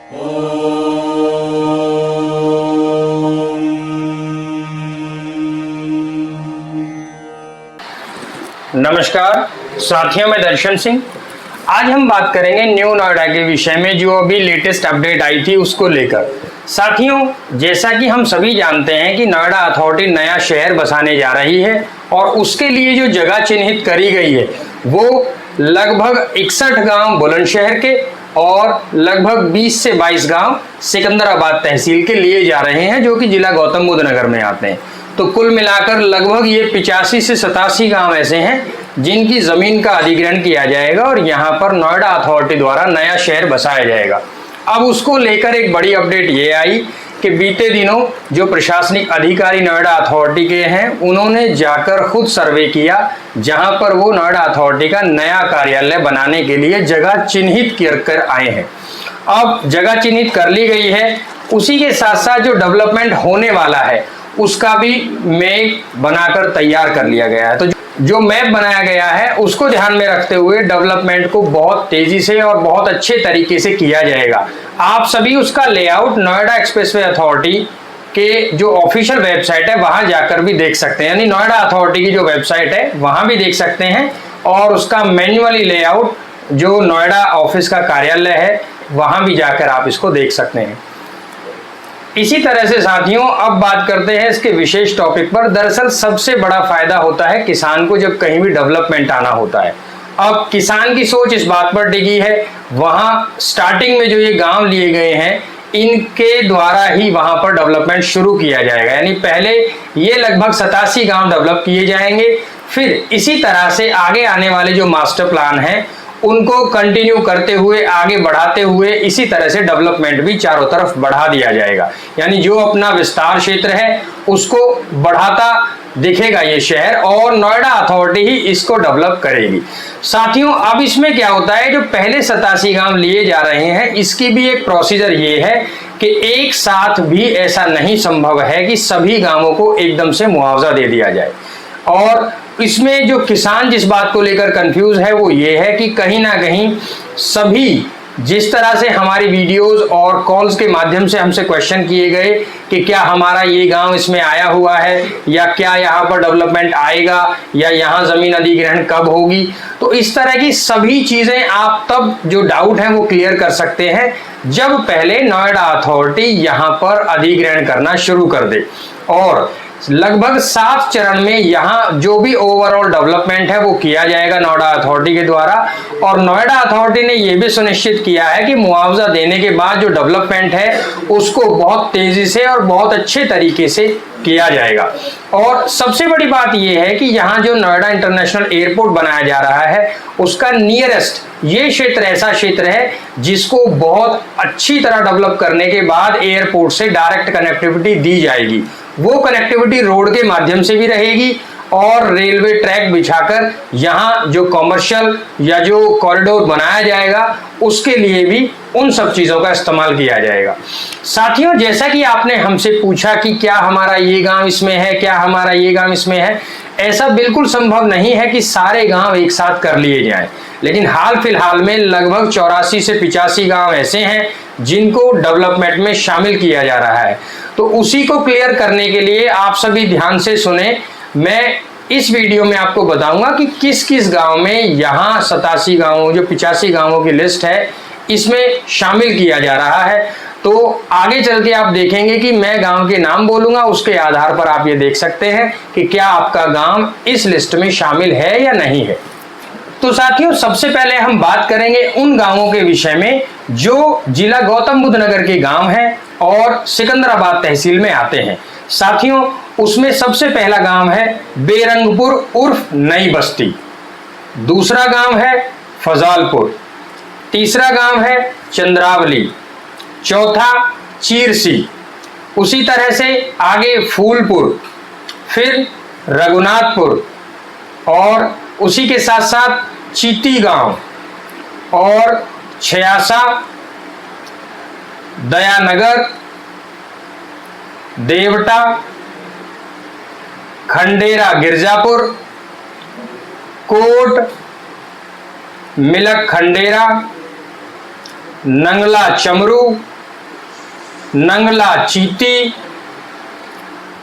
नमस्कार साथियों, मैं दर्शन सिंह। आज हम बात करेंगे न्यू नोएडा के विषय में, जो अभी लेटेस्ट अपडेट आई थी उसको लेकर। साथियों, जैसा कि हम सभी जानते हैं कि नोएडा अथॉरिटी नया शहर बसाने जा रही है और उसके लिए जो जगह चिन्हित करी गई है वो लगभग 61 गांव बुलंदशहर के और लगभग 20 से 22 गांव सिकंदराबाद तहसील के लिए जा रहे हैं, जो कि जिला गौतम बुद्ध नगर में आते हैं। तो कुल मिलाकर लगभग ये 85 से 87 गांव ऐसे हैं जिनकी जमीन का अधिग्रहण किया जाएगा और यहाँ पर नोएडा अथॉरिटी द्वारा नया शहर बसाया जाएगा। अब उसको लेकर एक बड़ी अपडेट ये आई कि बीते दिनों जो प्रशासनिक अधिकारी नोएडा अथॉरिटी के हैं उन्होंने जाकर खुद सर्वे किया, जहां पर वो नोएडा अथॉरिटी का नया कार्यालय बनाने के लिए जगह चिन्हित कर आए हैं। अब जगह चिन्हित कर ली गई है, उसी के साथ साथ जो डेवलपमेंट होने वाला है उसका भी मैप बनाकर तैयार कर लिया गया है। तो जो मैप बनाया गया है उसको ध्यान में रखते हुए डेवलपमेंट को बहुत तेजी से और बहुत अच्छे तरीके से किया जाएगा। आप सभी उसका लेआउट नोएडा एक्सप्रेसवे अथॉरिटी के जो ऑफिशियल वेबसाइट है वहां जाकर भी देख सकते हैं, यानी नोएडा अथॉरिटी की जो वेबसाइट है वहां भी देख सकते हैं और उसका मैन्युअली लेआउट जो नोएडा ऑफिस का कार्यालय है वहां भी जाकर आप इसको देख सकते हैं। इसी तरह से साथियों, अब बात करते हैं इसके विशेष टॉपिक पर। दरअसल सबसे बड़ा फायदा होता है किसान को जब कहीं भी डेवलपमेंट आना होता है। अब किसान की सोच इस बात पर टिकी है, वहां स्टार्टिंग में जो ये गांव लिए गए हैं इनके द्वारा ही वहां पर डेवलपमेंट शुरू किया जाएगा, यानी पहले ये लगभग 87 गांव डेवलप किए जाएंगे, फिर इसी तरह से आगे आने वाले जो मास्टर प्लान है उनको कंटिन्यू करते हुए आगे बढ़ाते हुए इसी तरह से डेवलपमेंट भी चारों तरफ बढ़ा दिया जाएगा। यानी जो अपना विस्तार क्षेत्र है उसको बढ़ाता दिखेगा ये शहर और नोएडा अथॉरिटी ही इसको डेवलप करेगी। साथियों, अब इसमें क्या होता है, जो पहले 87 गांव लिए जा रहे हैं इसकी भी एक प्रोसीजर ये है कि एक साथ भी ऐसा नहीं संभव है कि सभी गांवों को एकदम से मुआवजा दे दिया जाए। और इसमें जो किसान जिस बात को लेकर कंफ्यूज है वो ये है कि कहीं ना कहीं सभी, जिस तरह से हमारी वीडियोस और कॉल्स के माध्यम से हमसे क्वेश्चन किए गए कि क्या हमारा ये गांव इसमें आया हुआ है या क्या यहाँ पर डेवलपमेंट आएगा या यहाँ जमीन अधिग्रहण कब होगी, तो इस तरह की सभी चीजें आप तब जो डाउट है वो क्लियर कर सकते हैं जब पहले नोएडा अथॉरिटी यहाँ पर अधिग्रहण करना शुरू कर दे। और लगभग 7 चरण में यहाँ जो भी ओवरऑल डेवलपमेंट है वो किया जाएगा नोएडा अथॉरिटी के द्वारा। और नोएडा अथॉरिटी ने यह भी सुनिश्चित किया है कि मुआवजा देने के बाद जो डेवलपमेंट है उसको बहुत तेजी से और बहुत अच्छे तरीके से किया जाएगा। और सबसे बड़ी बात यह है कि यहाँ जो नोएडा इंटरनेशनल एयरपोर्ट बनाया जा रहा है उसका नियरेस्ट ये क्षेत्र ऐसा क्षेत्र है जिसको बहुत अच्छी तरह डेवलप करने के बाद एयरपोर्ट से डायरेक्ट कनेक्टिविटी दी जाएगी। वो कनेक्टिविटी रोड के माध्यम से भी रहेगी और रेलवे ट्रैक बिछाकर यहाँ जो कॉमर्शियल या जो कॉरिडोर बनाया जाएगा उसके लिए भी उन सब चीजों का इस्तेमाल किया जाएगा। साथियों, जैसा कि आपने हमसे पूछा कि क्या हमारा ये गांव इसमें है, क्या हमारा ये गांव इसमें है, ऐसा बिल्कुल संभव नहीं है कि सारे गांव एक साथ कर लिए जाएं, लेकिन हाल फिलहाल में लगभग 84 से 85 गांव ऐसे हैं जिनको डेवलपमेंट में शामिल किया जा रहा है। तो उसी को क्लियर करने के लिए आप सभी ध्यान से सुने, मैं इस वीडियो में आपको बताऊंगा कि किस किस गांव में यहाँ 87 गांवों जो 85 गांवों की लिस्ट है इसमें शामिल किया जा रहा है। तो आगे चल के आप देखेंगे कि मैं गांव के नाम बोलूंगा, उसके आधार पर आप ये देख सकते हैं कि क्या आपका गांव इस लिस्ट में शामिल है या नहीं है। तो साथियों, सबसे पहले हम बात करेंगे उन गांवों के विषय में जो जिला गौतम बुद्ध नगर के गांव हैं और सिकंदराबाद तहसील में आते हैं। साथियों, उसमें सबसे पहला गांव है बेरंगपुर उर्फ नई बस्ती, दूसरा गांव है फजालपुर, तीसरा गांव है चंद्रावली, चौथा चीरसी, उसी तरह से आगे फूलपुर, फिर रघुनाथपुर और उसी के साथ साथ चीती गांव और छयासा, दयानगर, देवटा, खंडेरा गिरजापुर, कोट, मिलक खंडेरा, नंगला चमरू, नंगला चीती,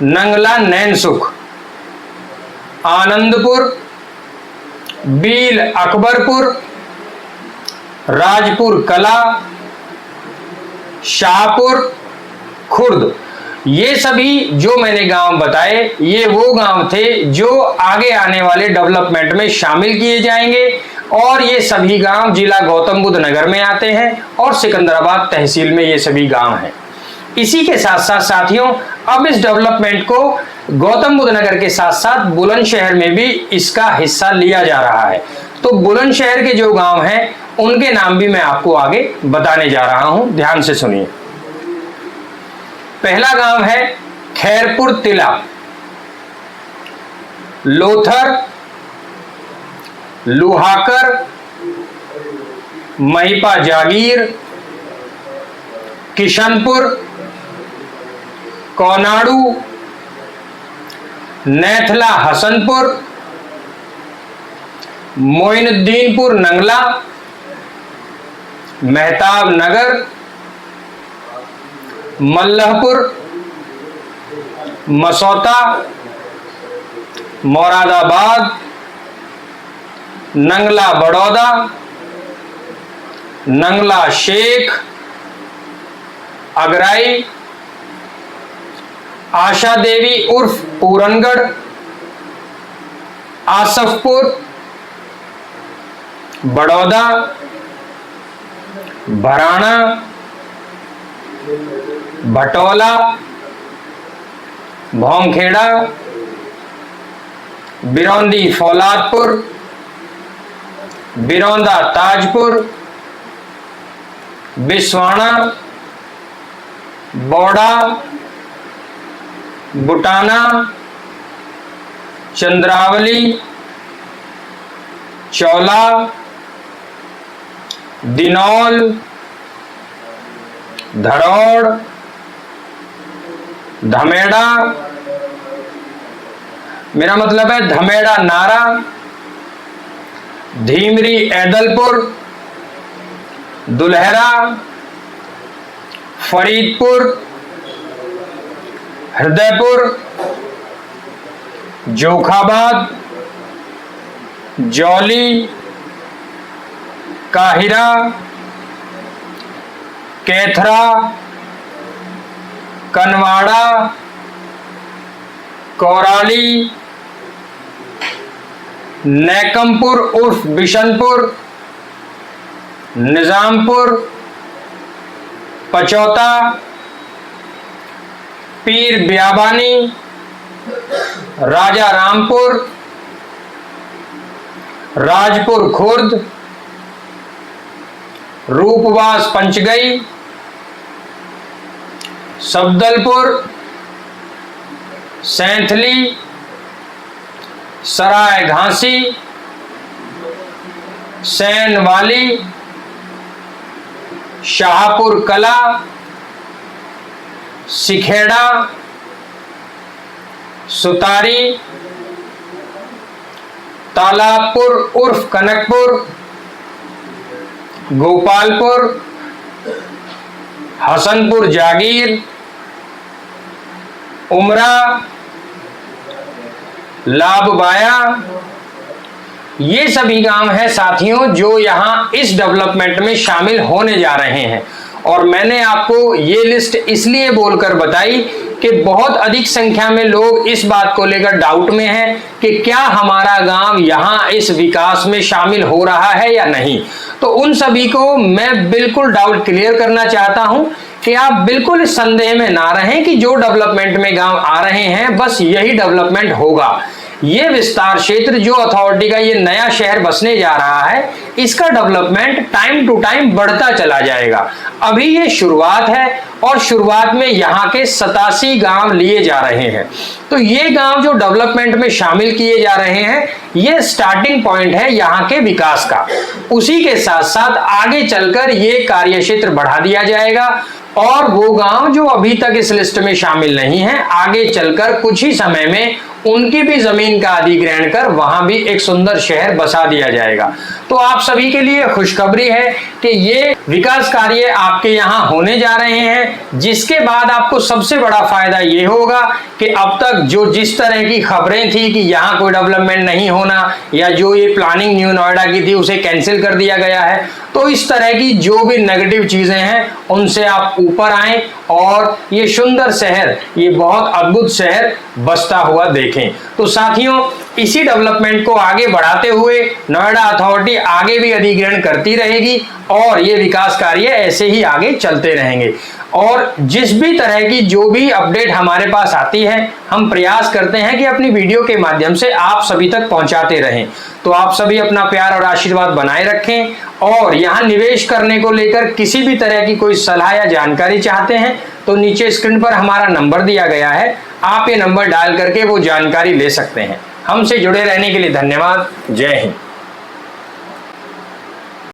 नंगला नैनसुख, आनंदपुर, बील अकबरपुर, राजपुर कला, शाहपुर, खुर्द। ये सभी जो मैंने गांव बताए ये वो गांव थे जो आगे आने वाले डेवलपमेंट में शामिल किए जाएंगे और ये सभी गांव जिला गौतम बुद्ध नगर में आते हैं और सिकंदराबाद तहसील में ये सभी गांव हैं। इसी के साथ साथ साथियों अब इस डेवलपमेंट को गौतम बुद्ध नगर के साथ साथ बुलंदशहर में भी इसका हिस्सा लिया जा रहा है। तो बुलंदशहर के जो गांव हैं उनके नाम भी मैं आपको आगे बताने जा रहा हूं, ध्यान से सुनिए। पहला गांव है खैरपुर तिला, लोथर, लुहाकर, महिपा जागीर, किशनपुर, कोनाडू, नैथला हसनपुर, मोइनुद्दीनपुर नंगला, मेहताब नगर, मल्लहपुर, मसौता, मोरादाबाद, नंगला बड़ौदा, नंगला शेख, अगराई, आशा देवी उर्फ पूरनगढ़, आसफपुर, बड़ौदा, भराना, भटौला, भौंखेड़ा, बिरौंदी फौलादपुर, बिरौंदा ताजपुर, बिस्वाना, बौड़ा, बुटाना, चंद्रावली, चौला, दिनौल, धरौड़, धमेड़ा, मेरा मतलब है धमेड़ा नारा, धीमरी ऐदलपुर, दुल्हरा, फरीदपुर, हृदयपुर, जोखाबाद, जौली, काहिरा, कैथरा, कनवाड़ा, कौराली, नैकमपुर उर्फ बिशनपुर, निजामपुर, पचौता, पीर ब्याबानी, राजा रामपुर, राजपुर खुर्द, रूपवास पंचगई, सब्दलपुर, सैंथली, सराय घासी, सैनवाली, शाहपुर कला, सिखेड़ा, सुतारी, तालाबपुर उर्फ कनकपुर, गोपालपुर, हसनपुर जागीर, उमरा, लाभबाया, ये सभी गांव हैं साथियों जो यहां इस डेवलपमेंट में शामिल होने जा रहे हैं। और मैंने आपको ये लिस्ट इसलिए बोलकर बताई कि बहुत अधिक संख्या में लोग इस बात को लेकर डाउट में हैं कि क्या हमारा गांव यहां इस विकास में शामिल हो रहा है या नहीं। तो उन सभी को मैं बिल्कुल डाउट क्लियर करना चाहता हूं कि आप बिल्कुल इस संदेह में ना रहें कि जो डेवलपमेंट में गांव आ रहे हैं बस यही डेवलपमेंट होगा। ये विस्तार क्षेत्र जो अथॉरिटी का ये नया शहर बसने जा रहा है इसका डेवलपमेंट टाइम टू टाइम बढ़ता चला जाएगा। अभी ये शुरुआत है और शुरुआत में यहाँ के 87 गांव लिए जा रहे हैं। तो ये गांव जो डेवलपमेंट में शामिल किए जा रहे हैं ये स्टार्टिंग पॉइंट है यहाँ के विकास का। उसी के साथ साथ आगे चलकर ये कार्य क्षेत्र बढ़ा दिया जाएगा और वो गांव जो अभी तक इस लिस्ट में शामिल नहीं है आगे चलकर कुछ ही समय में उनकी भी जमीन का अधिग्रहण कर वहां भी एक सुंदर शहर बसा दिया जाएगा। तो आप सभी के लिए खुशखबरी है कि ये विकास कार्य आपके यहाँ होने जा रहे हैं, जिसके बाद आपको सबसे बड़ा फायदा ये होगा कि अब तक जो जिस तरह की खबरें थी कि यहाँ कोई डेवलपमेंट नहीं होना या जो ये प्लानिंग न्यू नोएडा की थी उसे कैंसिल कर दिया गया है, तो इस तरह की जो भी नेगेटिव चीजें हैं उनसे आप ऊपर आएं और ये सुंदर शहर, ये बहुत अद्भुत शहर बसता हुआ देखें। तो साथियों, इसी डेवलपमेंट को आगे बढ़ाते हुए नोएडा अथॉरिटी आगे भी अधिग्रहण करती रहेगी और ये विकास कार्य ऐसे ही आगे चलते रहेंगे। और जिस भी तरह की जो भी अपडेट हमारे पास आती है, हम प्रयास करते हैं कि अपनी वीडियो के माध्यम से आप सभी तक पहुंचाते रहें। तो आप सभी अपना प्यार और आशीर्वाद बनाए रखें, और यहाँ निवेश करने को लेकर किसी भी तरह की कोई सलाह या जानकारी चाहते हैं तो नीचे स्क्रीन पर हमारा नंबर दिया गया है, आप ये नंबर डायल करके वो जानकारी ले सकते हैं। हमसे जुड़े रहने के लिए धन्यवाद। जय हिंद।